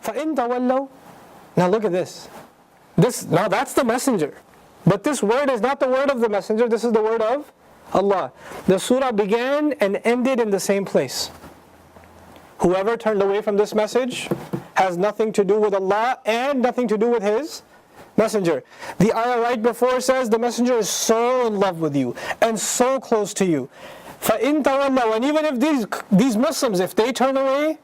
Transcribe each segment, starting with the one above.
فَإِن تَوَلَّوْا. Now look at this. Now that's the messenger. But this word is not the word of the messenger, this is the word of Allah. The surah began and ended in the same place. Whoever turned away from this message has nothing to do with Allah and nothing to do with His messenger. The ayah right before says the messenger is so in love with you and so close to you. فَإِن تَوَلَّوْا. And even if these Muslims, if they turn away,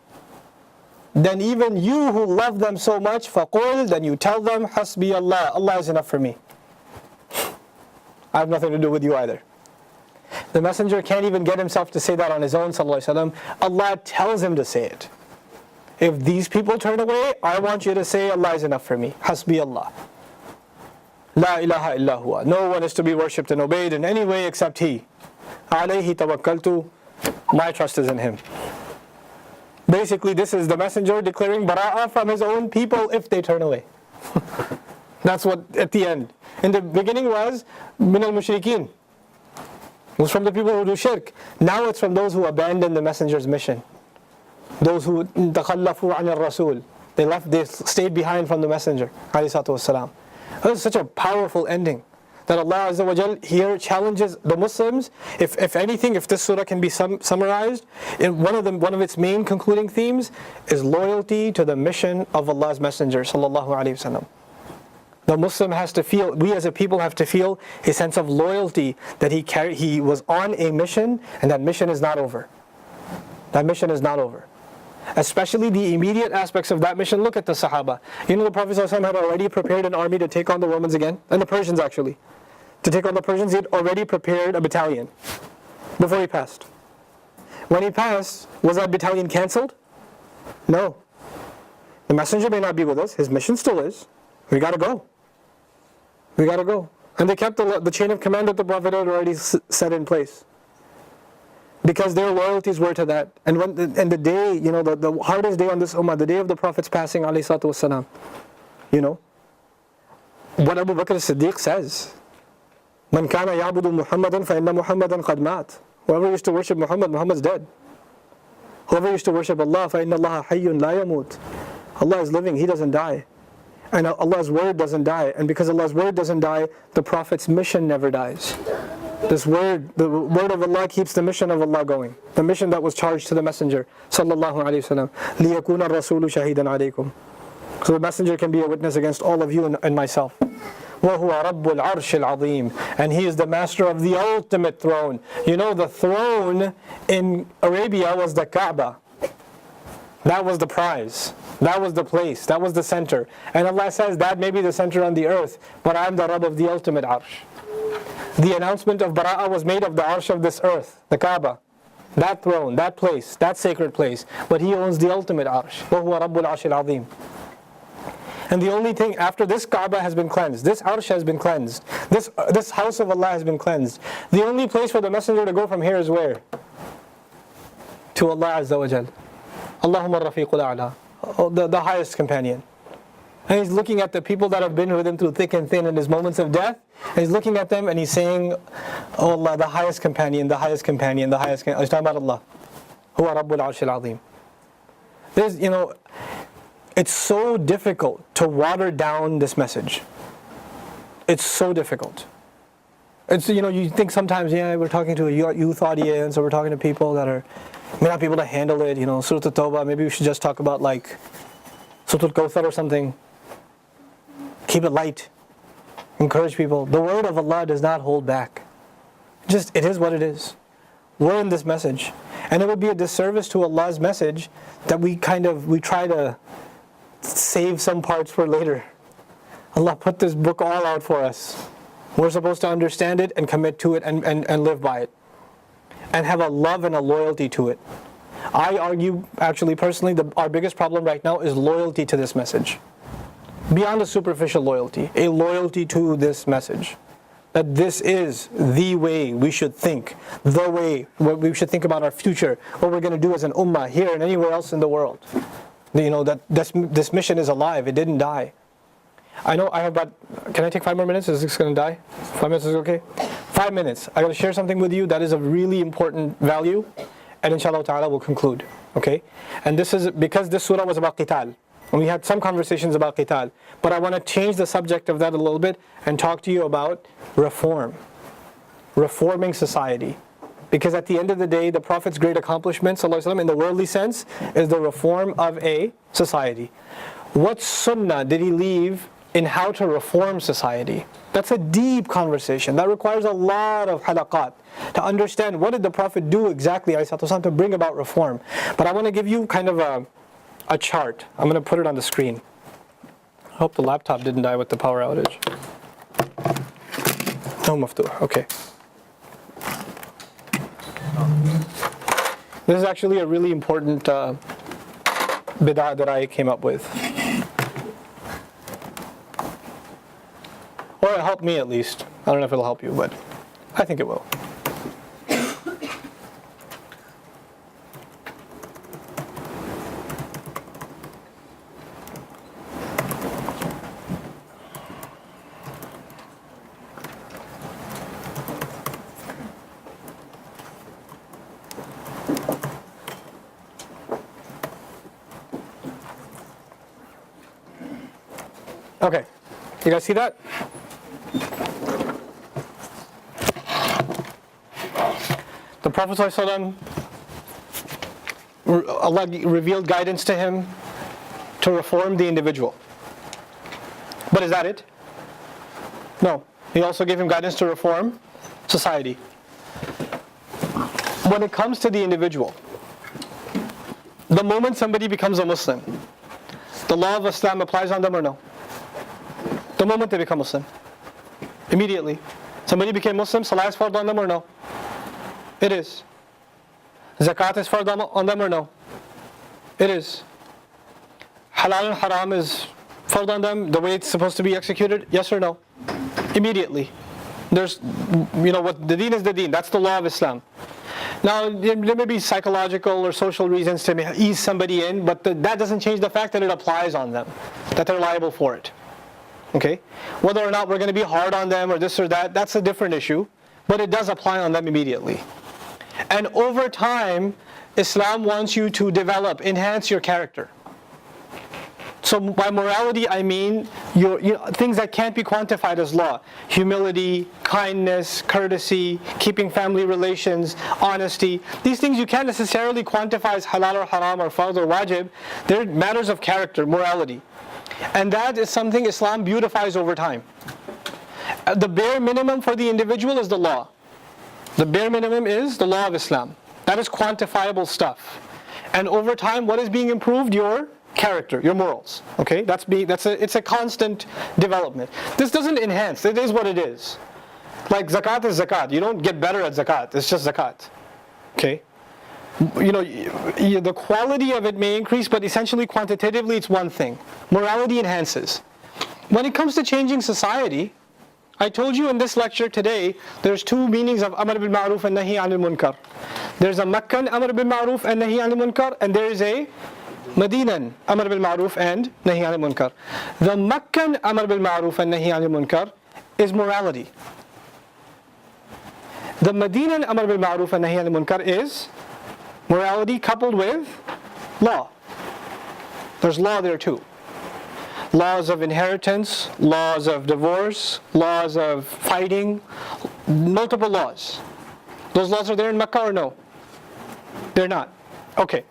then even you who love them so much, فَقُلْ, then you tell them, حَسْبِيَ Allah, Allah is enough for me. I have nothing to do with you either. The messenger can't even get himself to say that on his own, sallallahu alaihi wasallam. Allah tells him to say it. If these people turn away, I want you to say, Allah is enough for me. Hasbi Allah. La ilaha illa huwa. No one is to be worshipped and obeyed in any way except He. Alayhi tawakkaltu. My trust is in Him. Basically, this is the messenger declaring bara'ah from his own people if they turn away. That's what at the end. In the beginning was min al-mushrikeen. It was from the people who do shirk. Now it's from those who abandon the messenger's mission. Those who takhallafu an al-rasul. They stayed behind from the messenger. Alayhi salatu wassalam. That is such a powerful ending. That Allah Azza wa Jal here challenges the Muslims. If anything, if this surah can be summarized, in one of its main concluding themes is loyalty to the mission of Allah's Messenger sallallahu alaihi wasallam. The Muslim has to feel, we as a people have to feel a sense of loyalty that he was on a mission, and that mission is not over. That mission is not over. Especially the immediate aspects of that mission. Look at the Sahaba. You know, the Prophet ﷺ had already prepared an army to take on the Romans again, and the Persians actually. To take on the Persians, he had already prepared a battalion before he passed. When he passed, was that battalion cancelled? No. The messenger may not be with us, his mission still is. We gotta go. We gotta go. And they kept the chain of command that the Prophet had already set in place. Because their loyalties were to that. And the day, you know, the hardest day on this ummah, the day of the Prophet's passing, alayhi salatu wassalam, you know, what Abu Bakr as-Siddiq says, Man kana ya'budu Muhammadan fa inna Muhammadan qad mat. Whoever used to worship Muhammad, Muhammad's dead. Whoever used to worship Allah, fa inna Allah hayyun la yamut. Allah is living, He doesn't die. And Allah's word doesn't die. And because Allah's word doesn't die, the Prophet's mission never dies. This word, the word of Allah keeps the mission of Allah going. The mission that was charged to the messenger sallallahu alaihi wasallam. لِيَكُونَ الرَّسُولُ شَهِيدًا عَلَيْكُمْ. So the messenger can be a witness against all of you and myself. وَهُوَ رَبُّ الْعَرْشِ الْعَظِيمِ. And He is the master of the ultimate throne. You know, the throne in Arabia was the Kaaba. That was the prize. That was the place. That was the center. And Allah says that may be the center on the earth, but I am the Rabb of the ultimate Arsh. The announcement of Bara'ah was made of the Arsh of this earth, the Kaaba. That throne, that place, that sacred place. But He owns the ultimate Arsh. وَهُوَ رَبُّ الْعَرْشِ الْعَظِيمِ. And the only thing, after this Kaaba has been cleansed, this Arsh has been cleansed, this house of Allah has been cleansed, the only place for the messenger to go from here is where? To Allah Azza wa Jal. Allahumma rafiqul a'la, the highest companion. And He's looking at the people that have been with Him through thick and thin in His moments of death. And He's looking at them and He's saying, Oh Allah, the highest companion, the highest companion, the highest companion. He's talking about Allah. Huwa Rabbul Arshil Azim. There's, you know, it's so difficult to water down this message. It's so difficult. It's, you know, you think sometimes, yeah, we're talking to a youth audience, or we're talking to people that may not be able to handle it, you know, Surah At Tawbah, maybe we should just talk about like Surah Al-Kawthar or something. Keep it light. Encourage people. The word of Allah does not hold back. Just, it is what it is. We're in this message. And it would be a disservice to Allah's message that we try to save some parts for later. Allah put this book all out for us. We're supposed to understand it and commit to it and live by it. And have a love and a loyalty to it. I argue, actually personally, our biggest problem right now is loyalty to this message. Beyond a superficial loyalty, a loyalty to this message. That this is the way we should think, the way we should think about our future, what we're going to do as an ummah here and anywhere else in the world. You know, that this mission is alive, it didn't die. I know I have about, can I take 5 more minutes? Is this going to die? 5 minutes is okay? 5 minutes. I got to share something with you that is of really important value, and inshallah ta'ala we'll conclude. Okay? And this is because this surah was about qital. And we had some conversations about qital. But I want to change the subject of that a little bit and talk to you about reform. Reforming society. Because at the end of the day, the Prophet's great accomplishment, sallallahu alaihi wasallam, in the worldly sense, is the reform of a society. What sunnah did he leave in how to reform society? That's a deep conversation. That requires a lot of halaqat to understand what did the Prophet do exactly, alayhi salatu wasalam, to bring about reform. But I want to give you kind of a chart. I'm going to put it on the screen. I hope the laptop didn't die with the power outage. No maftuh, okay. This is actually a really important bid'ah that I came up with. Or it helped me at least. I don't know if it'll help you, but I think it will. Okay, you guys see that? The Prophet ﷺ, Allah revealed guidance to him to reform the individual. But is that it? No. He also gave him guidance to reform society. When it comes to the individual, the moment somebody becomes a Muslim, the law of Islam applies on them or no? The moment they become Muslim. Immediately. Somebody became Muslim, Salah is fard on them or no? It is. Zakat is fard on them or no? It is. Halal and haram is fard on them the way it's supposed to be executed? Yes or no? Immediately. There's, what the deen is the deen. That's the law of Islam. Now, there may be psychological or social reasons to ease somebody in, but that doesn't change the fact that it applies on them, that they're liable for it. Okay? Whether or not we're going to be hard on them or this or that, that's a different issue, but it does apply on them immediately. And over time, Islam wants you to develop, enhance your character. So by morality, I mean things that can't be quantified as law. Humility, kindness, courtesy, keeping family relations, honesty. These things you can't necessarily quantify as halal or haram or fard or wajib. They're matters of character, morality. And that is something Islam beautifies over time. The bare minimum for the individual is the law. The bare minimum is the law of Islam. That is quantifiable stuff. And over time, what is being improved? Your character, your morals. Okay, it's a constant development. This doesn't enhance. It is what it is. Like zakat is zakat. You don't get better at zakat. It's just zakat. Okay. The quality of it may increase, but essentially quantitatively it's one thing. Morality enhances. When it comes to changing society, I told you in this lecture today, there's two meanings of Amr bil Ma'ruf and Nahi anil Munkar. There's a Makkan Amr bil Ma'ruf and Nahi anil Munkar, and there is a Madinan Amr bil Ma'ruf and Nahi anil Munkar. The Makkan Amr bil Ma'ruf and Nahi anil Munkar is morality. The Madinan Amr bil Ma'ruf and Nahi anil Munkar is morality coupled with law. There's law there too. Laws of inheritance, laws of divorce, laws of fighting, multiple laws. Those laws are there in Makkah or no? They're not. Okay.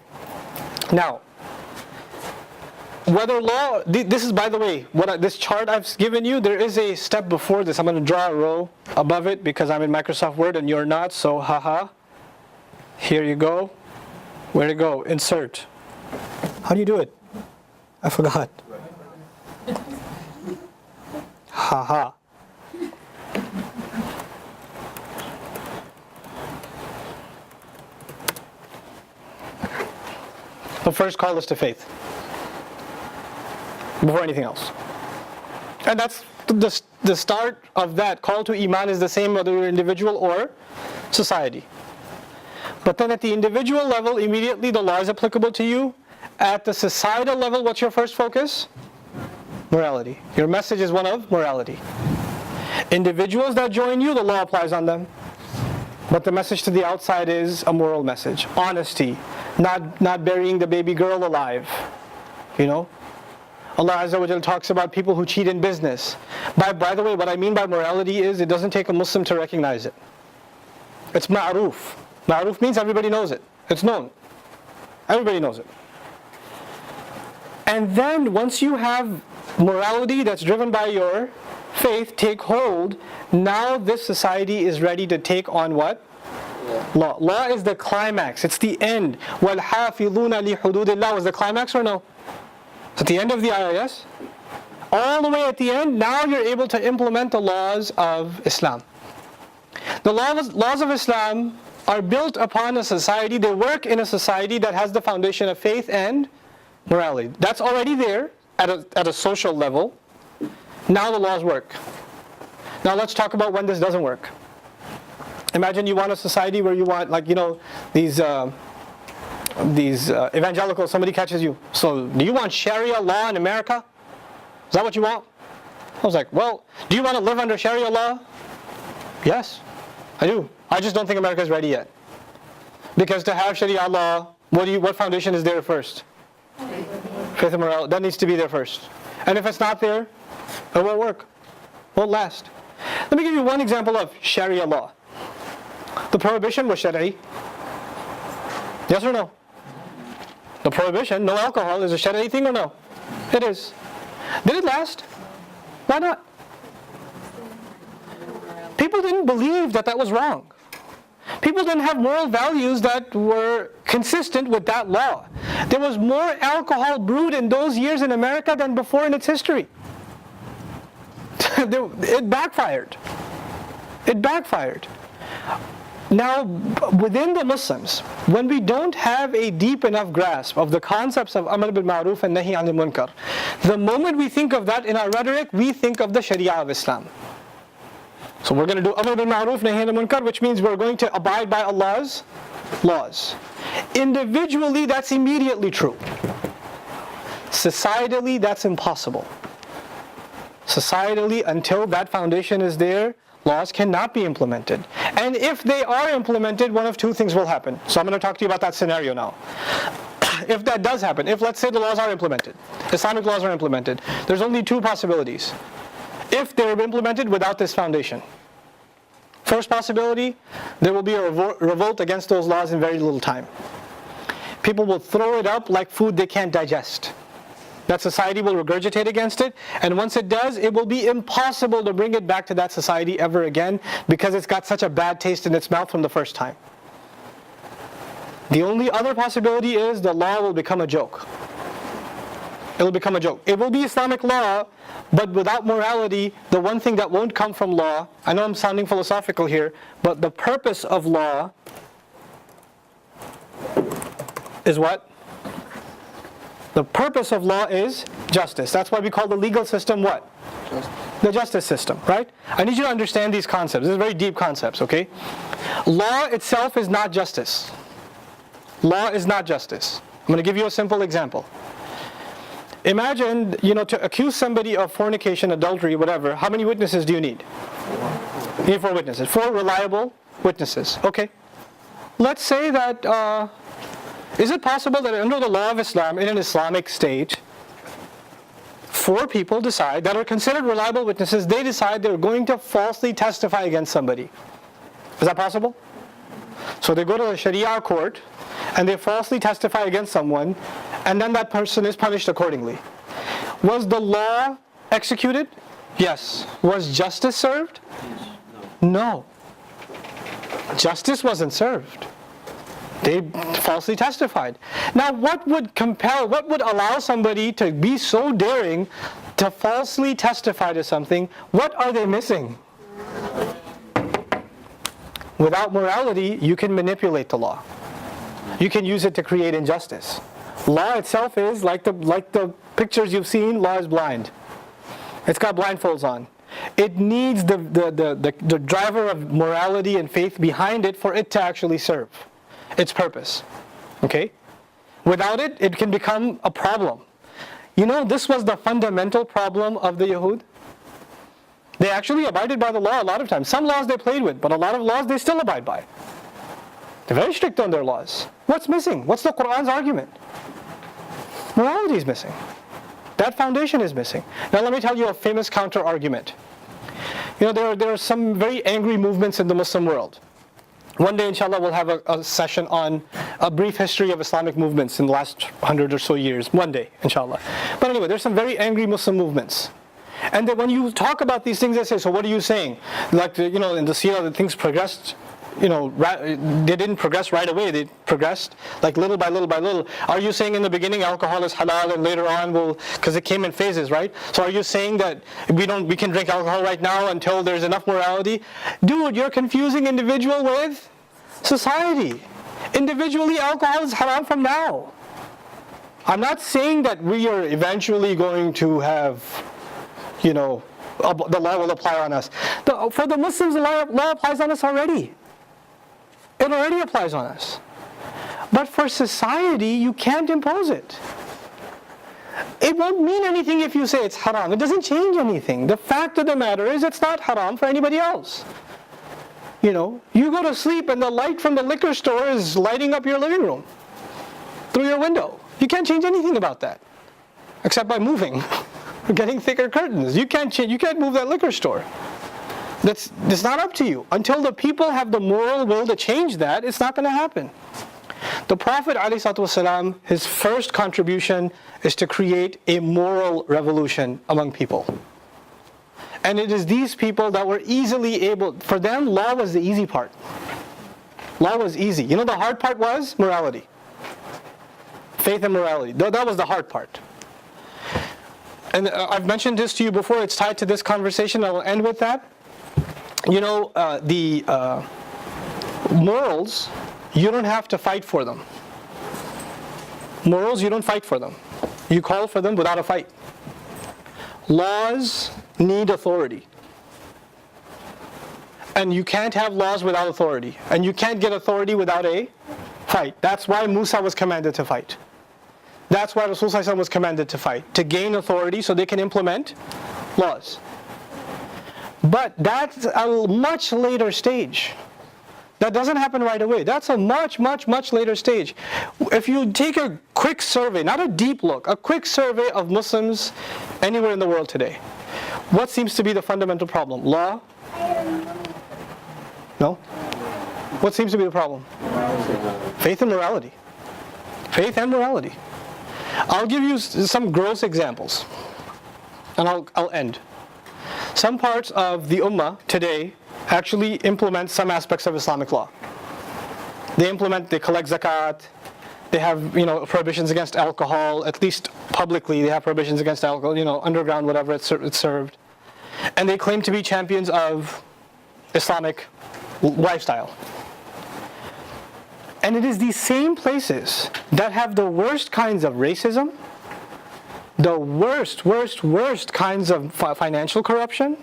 Now, whether law, this is, by the way, this chart I've given you, there is a step before this. I'm going to draw a row above it because I'm in Microsoft Word and you're not, so haha. Here you go. Where to go? Insert. How do you do it? I forgot. Haha. The first call is to faith. Before anything else. And that's the start of that. Call to Iman is the same whether you're individual or society. But then at the individual level, immediately the law is applicable to you. At the societal level, what's your first focus? Morality. Your message is one of morality. Individuals that join you, the law applies on them. But the message to the outside is a moral message. Honesty. Not burying the baby girl alive. Allah Azza wa Jalla talks about people who cheat in business. By the way, what I mean by morality is it doesn't take a Muslim to recognize it. It's ma'ruf. Ma'ruf means everybody knows it. It's known. Everybody knows it. And then once you have morality that's driven by your faith take hold, now this society is ready to take on what? Law. Law is the climax. It's the end. وَالْحَافِظُونَ لِحُدُودِ اللَّهِ was the climax or no? It's at the end of the ayah, yes? All the way at the end, now you're able to implement the laws of Islam. The laws of Islam are built upon a society, they work in a society that has the foundation of faith and morality. That's already there at a social level. Now the laws work. Now let's talk about when this doesn't work. Imagine you want a society where you want, like, these evangelicals, somebody catches you. So, do you want Sharia law in America? Is that what you want? I was like, well, do you want to live under Sharia law? Yes, I do. I just don't think America is ready yet. Because to have Sharia law, what foundation is there first? Faith and morality. That needs to be there first. And if it's not there, it won't work. Won't last. Let me give you one example of Sharia law. The prohibition was Shari'i. Yes or no? The prohibition, no alcohol, is a Shari'i thing or no? It is. Did it last? Why not? People didn't believe that was wrong. People didn't have moral values that were consistent with that law. There was more alcohol brewed in those years in America than before in its history. It backfired. It backfired. Now, within the Muslims, when we don't have a deep enough grasp of the concepts of Amr bil Ma'ruf and Nahi anil Munkar, the moment we think of that in our rhetoric, we think of the Sharia of Islam. So we're going to do Amr bil Ma'ruf, Nahi anil Munkar, which means we're going to abide by Allah's laws. Individually, that's immediately true. Societally, that's impossible. Societally, until that foundation is there, laws cannot be implemented. And if they are implemented, one of two things will happen. So I'm going to talk to you about that scenario now. If that does happen, if let's say the laws are implemented, Islamic laws are implemented, there's only two possibilities. If they're implemented without this foundation. First possibility, there will be a revolt against those laws in very little time. People will throw it up like food they can't digest. That society will regurgitate against it, and once it does, it will be impossible to bring it back to that society ever again because it's got such a bad taste in its mouth from the first time. The only other possibility is the law will become a joke. It will become a joke. It will be Islamic law, but without morality, the one thing that won't come from law, I know I'm sounding philosophical here, but the purpose of law is what? The purpose of law is justice. That's why we call the legal system what? Justice. The justice system, right? I need you to understand these concepts. These are very deep concepts, okay? Law itself is not justice. Law is not justice. I'm going to give you a simple example. Imagine, to accuse somebody of fornication, adultery, whatever, how many witnesses do you need? You need 4 witnesses. 4 reliable witnesses. Okay. Let's say that, is it possible that under the law of Islam, in an Islamic state, 4 people decide, that are considered reliable witnesses, they decide they're going to falsely testify against somebody? Is that possible? So they go to the Sharia court, and they falsely testify against someone, and then that person is punished accordingly. Was the law executed? Yes. Was justice served? No. Justice wasn't served. They falsely testified. Now what would allow somebody to be so daring to falsely testify to something? What are they missing? Without morality, you can manipulate the law. You can use it to create injustice. Law itself is, like the pictures you've seen, law is blind. It's got blindfolds on. It needs the driver of morality and faith behind it for it to actually serve its purpose. Okay? Without it, it can become a problem. This was the fundamental problem of the Yahud. They actually abided by the law a lot of times. Some laws they played with, but a lot of laws they still abide by. They're very strict on their laws. What's missing? What's the Qur'an's argument? Morality is missing. That foundation is missing. Now let me tell you a famous counter-argument. There are some very angry movements in the Muslim world. One day, inshallah, we'll have a session on a brief history of Islamic movements in the last 100 or so years. One day, inshallah. But anyway, there's some very angry Muslim movements. And then when you talk about these things, they say, so what are you saying? Like, in the seerah, the things progressed, they didn't progress right away. They progressed like little by little by little. Are you saying in the beginning alcohol is halal and later on because it came in phases, right? So are you saying that we can drink alcohol right now until there's enough morality? Dude, you're confusing individual with society. Individually, alcohol is haram from now. I'm not saying that we are eventually going to have, the law will apply on us. For the Muslims, the law applies on us already. It already applies on us. But for society, you can't impose it. It won't mean anything if you say it's haram. It doesn't change anything. The fact of the matter is it's not haram for anybody else. You go to sleep and the light from the liquor store is lighting up your living room through your window. You can't change anything about that, except by moving, getting thicker curtains. You can't move that liquor store. That's not up to you. Until the people have the moral will to change that, it's not going to happen. The Prophet ﷺ, his first contribution is to create a moral revolution among people. And it is these people that were easily able, for them, law was the easy part. Law was easy. The hard part was morality. Faith and morality. That was the hard part. And I've mentioned this to you before, it's tied to this conversation, I will end with that. The morals, you don't have to fight for them. Morals, you don't fight for them. You call for them without a fight. Laws need authority. And you can't have laws without authority. And you can't get authority without a fight. That's why Musa was commanded to fight. That's why Rasulullah was commanded to fight. To gain authority so they can implement laws. But that's a much later stage. That doesn't happen right away. That's a much, much, much later stage. If you take a quick survey, not a deep look, a quick survey of Muslims anywhere in the world today, what seems to be the fundamental problem? Law? No? What seems to be the problem? Faith and morality. Faith and morality. I'll give you some gross examples, and I'll end. Some parts of the Ummah today actually implement some aspects of Islamic law. They collect zakat, they have prohibitions against alcohol, at least publicly they have prohibitions against alcohol, underground, whatever it's served. And they claim to be champions of Islamic lifestyle. And it is these same places that have the worst kinds of racism, the worst kinds of financial corruption,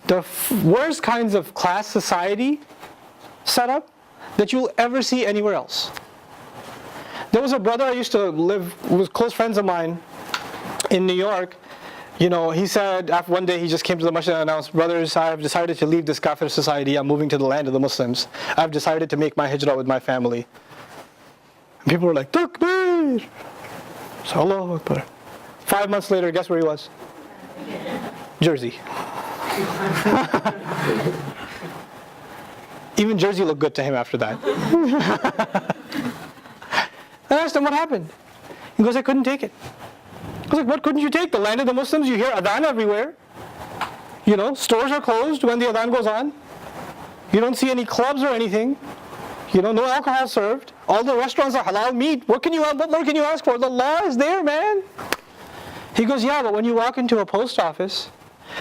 the worst kinds of class society setup that you'll ever see anywhere else. There was a brother I used to live with, close friends of mine in New York. He said after one day he just came to the masjid and announced, brothers, I have decided to leave this kafir society. I'm moving to the land of the Muslims. I've decided to make my hijrah with my family. And people were like, Takbir! So Allahu Akbar. 5 months later, guess where he was? Jersey. Even Jersey looked good to him after that. I asked him what happened. He goes, I couldn't take it. I was like, what couldn't you take? The land of the Muslims, you hear adhan everywhere. Stores are closed when the adhan goes on. You don't see any clubs or anything. No alcohol served. All the restaurants are halal meat. What more can you ask for? The law is there, man. He goes, yeah, but when you walk into a post office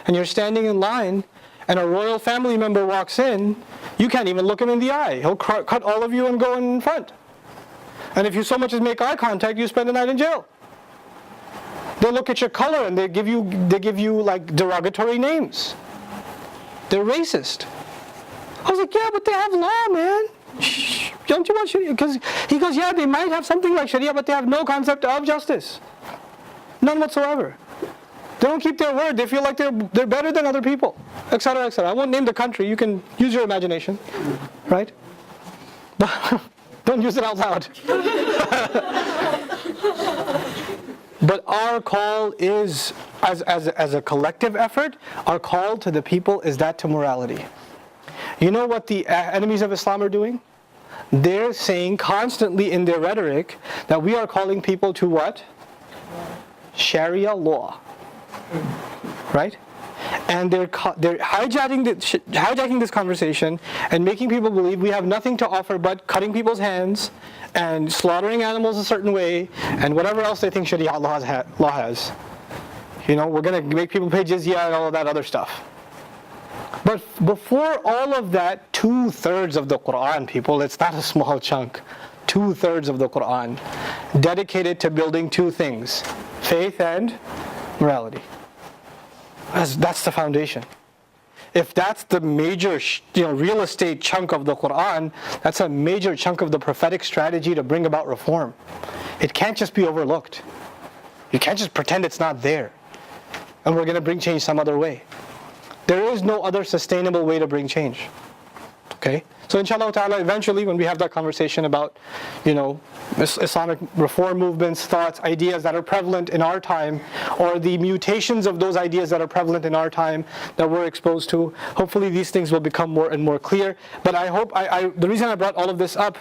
and you're standing in line and a royal family member walks in, you can't even look him in the eye. He'll cut all of you and go in front. And if you so much as make eye contact, you spend the night in jail. They look at your color and they give you like derogatory names. They're racist. I was like, yeah, but they have law, man. Shh, don't you want Sharia? Because he goes, yeah, they might have something like Sharia, but they have no concept of justice. None whatsoever. They don't keep their word. They feel like they're better than other people, etc., etc. I won't name the country. You can use your imagination, right? But don't use it out loud. But our call is, as a collective effort, our call to the people is that to morality. You know what the enemies of Islam are doing? They're saying constantly in their rhetoric that we are calling people to what? Sharia law. Right? And they're hijacking this conversation and making people believe we have nothing to offer but cutting people's hands and slaughtering animals a certain way and whatever else they think Sharia law has. You know, we're going to make people pay jizya and all of that other stuff. But before all of that, 2/3 of the Quran, people, it's not a small chunk. 2/3 of the Quran dedicated to building two things: faith and morality. That's the foundation. If that's the major, real estate chunk of the Quran, that's a major chunk of the prophetic strategy to bring about reform. It can't just be overlooked. You can't just pretend it's not there. And we're going to bring change some other way. There is no other sustainable way to bring change. Okay? So inshallah ta'ala, eventually when we have that conversation about, Islamic reform movements, thoughts, ideas that are prevalent in our time, or the mutations of those ideas that are prevalent in our time that we're exposed to, hopefully these things will become more and more clear. But I hope, the reason I brought all of this up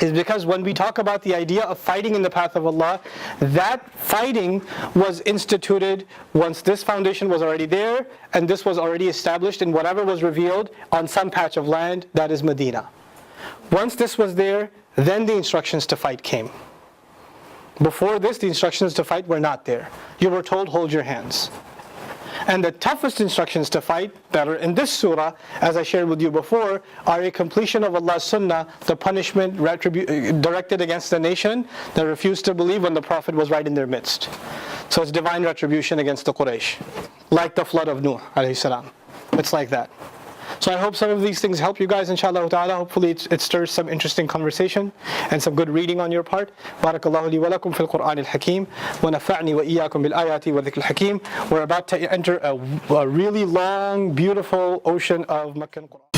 is because when we talk about the idea of fighting in the path of Allah, that fighting was instituted once this foundation was already there and this was already established in whatever was revealed on some patch of land, that is Medina. Once this was there, then the instructions to fight came. Before this, the instructions to fight were not there. You were told, hold your hands. And the toughest instructions to fight that are in this surah, as I shared with you before, are a completion of Allah's sunnah, the punishment directed against the nation that refused to believe when the Prophet was right in their midst. So it's divine retribution against the Quraysh, like the flood of Nuh alayhi salam. It's like that. So I hope some of these things help you guys, inshallah ta'ala. Hopefully it stirs some interesting conversation and some good reading on your part. Barakallahu li wa lakum fil Qur'an al-Hakim wa nafa'ni wa iyyakum bil ayati wa dhikr al-Hakim. We're about to enter a really long, beautiful ocean of Meccan Qur'an.